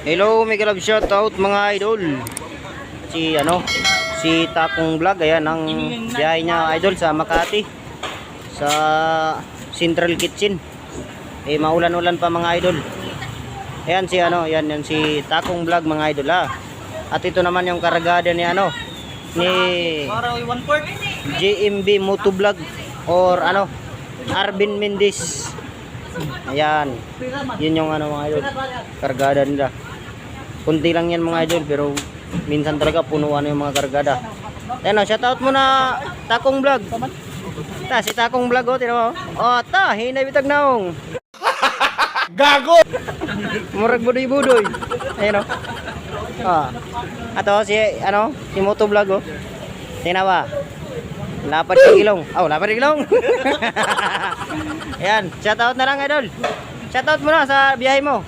Hello, mega love shoutout mga idol. Si Takong Vlog, ayan ang biyahe niya idol sa Makati. Sa Central Kitchen. Maulan-ulan pa mga idol. Ayan yan si Takong Vlog mga idol ha. At ito naman yung karagada ni ni JMB Moto Vlog or Arvin Mendez. Ayan. Yun yung mga idol. Kargada nila. Kunti lang yan mga idol pero minsan talaga punuan yung mga kargada. Ayan shoutout muna Takong Vlog. Si Takong Vlog tira mo. Hinay bitag naong. Gago! Murag budoy-budoy. Ayan Ato si Moto Vlog Tingnan ba? Lapad ng ilong. Lapad ng ilong. Ayan, shoutout na lang idol. Shoutout muna sa biyahe mo.